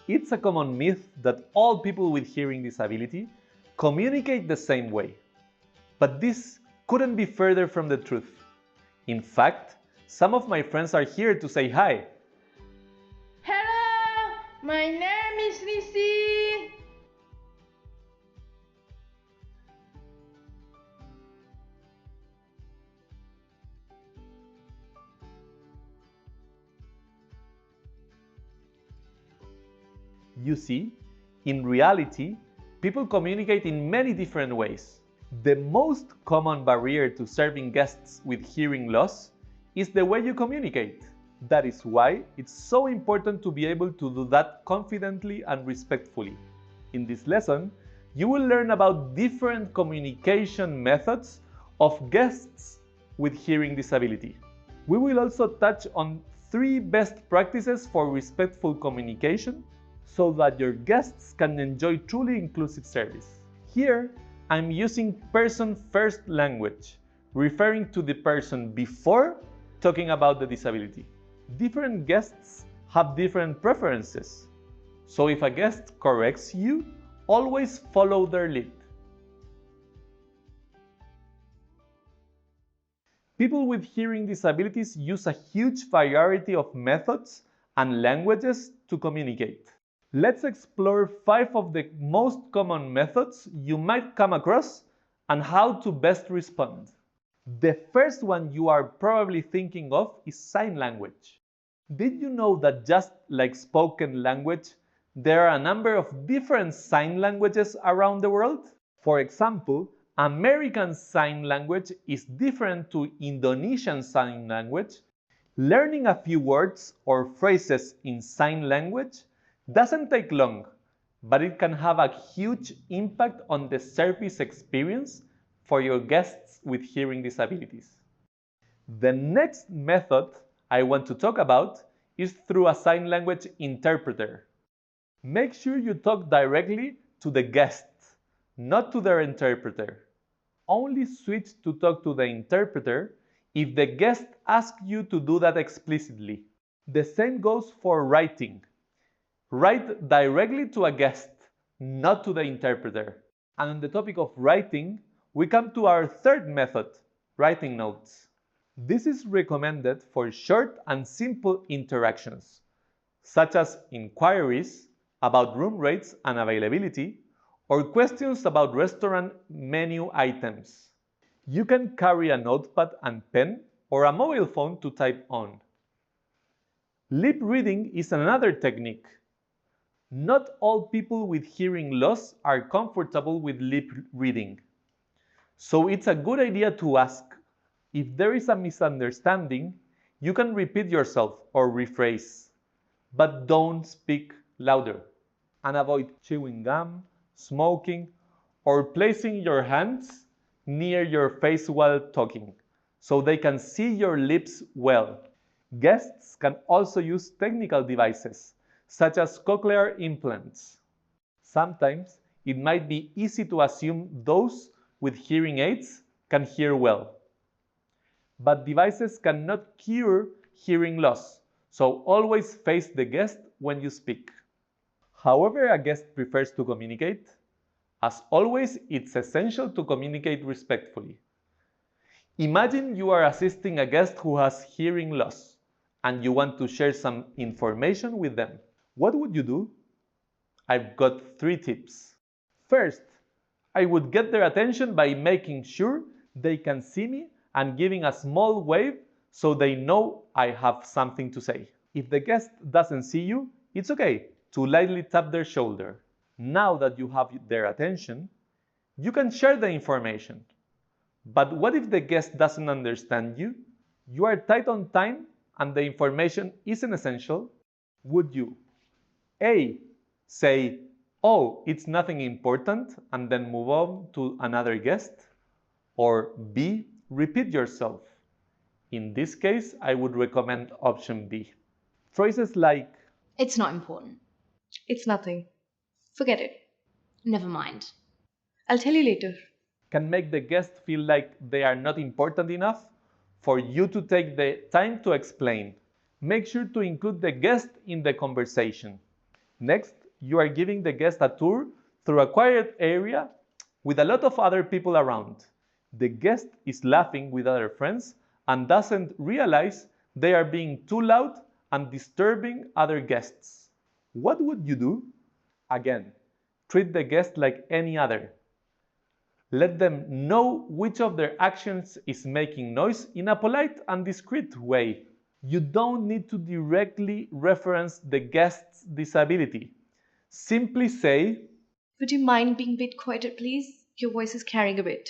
It's a common myth that all people with hearing disability communicate the same way. But this couldn't be further from the truth. In fact, some of my friends are here to say hi. Hello, my name is Lizzie. You see, in reality, people communicate in many different ways. The most common barrier to serving guests with hearing loss is the way you communicate. That is why it's so important to be able to do that confidently and respectfully. In this lesson, you will learn about different communication methods of guests with hearing disability. We will also touch on 3 best practices for respectful communication so that your guests can enjoy truly inclusive service. Here, I'm using person first language, referring to the person before talking about the disability. Different guests have different preferences, so if a guest corrects you, always follow their lead. People with hearing disabilities use a huge variety of methods and languages to communicate. Let's explore 5 of the most common methods you might come across and how to best respond. The first one you are probably thinking of is sign language. Did you know that just like spoken language, there are a number of different sign languages around the world? For example, American Sign Language is different to Indonesian Sign Language. Learning a few words or phrases in sign language doesn't take long, but it can have a huge impact on the service experience for your guests with hearing disabilities. The next method I want to talk about is through a sign language interpreter. Make sure you talk directly to the guest, not to their interpreter. Only switch to talk to the interpreter if the guest asks you to do that explicitly. The same goes for writing. Write directly to a guest, not to the interpreter. And on the topic of writing, we come to our third method, writing notes. This is recommended for short and simple interactions, such as inquiries about room rates and availability, or questions about restaurant menu items. You can carry a notepad and pen or a mobile phone to type on. Lip reading is another technique. Not all people with hearing loss are comfortable with lip reading. So it's a good idea to ask. If there is a misunderstanding, you can repeat yourself or rephrase, but don't speak louder. And avoid chewing gum, smoking, or placing your hands near your face while talking, so they can see your lips well. Guests can also use technical devices, such as cochlear implants. Sometimes it might be easy to assume those with hearing aids can hear well. But devices cannot cure hearing loss, so always face the guest when you speak. However a guest prefers to communicate, as always, it's essential to communicate respectfully. Imagine you are assisting a guest who has hearing loss, and you want to share some information with them. What would you do? I've got 3 tips. First, I would get their attention by making sure they can see me and giving a small wave so they know I have something to say. If the guest doesn't see you, it's okay to lightly tap their shoulder. Now that you have their attention, you can share the information. But what if the guest doesn't understand you? You are tight on time and the information isn't essential? Would you A. Say, "Oh, it's nothing important," and then move on to another guest? Or B. Repeat yourself? In this case, I would recommend option B. Phrases like, "It's not important. It's nothing. Forget it. Never mind. I'll tell you later," can make the guest feel like they are not important enough for you to take the time to explain. Make sure to include the guest in the conversation. Next, you are giving the guest a tour through a quiet area with a lot of other people around. The guest is laughing with other friends and doesn't realize they are being too loud and disturbing other guests. What would you do? Again, treat the guest like any other. Let them know which of their actions is making noise in a polite and discreet way. You don't need to directly reference the guest's disability. Simply say, Would you mind being a bit quieter, please? Your voice is carrying a bit.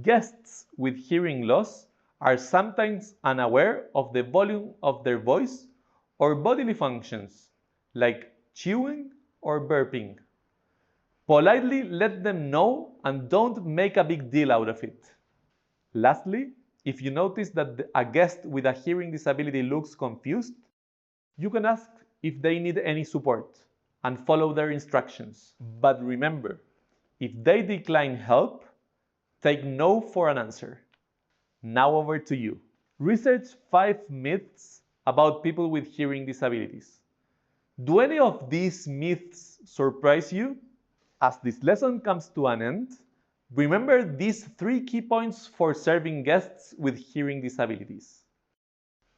guests with hearing loss are sometimes unaware of the volume of their voice or bodily functions, like chewing or burping. Politely let them know and don't make a big deal out of it. Lastly, if you notice that a guest with a hearing disability looks confused, you can ask if they need any support and follow their instructions. But remember, if they decline help, take no for an answer. Now over to you. Research 5 myths about people with hearing disabilities. Do any of these myths surprise you? As this lesson comes to an end, remember these 3 key points for serving guests with hearing disabilities.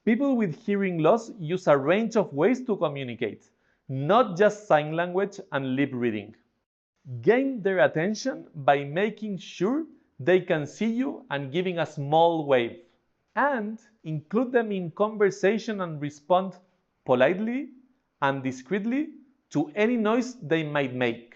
People with hearing loss use a range of ways to communicate, not just sign language and lip reading. Gain their attention by making sure they can see you and giving a small wave. And include them in conversation and respond politely and discreetly to any noise they might make.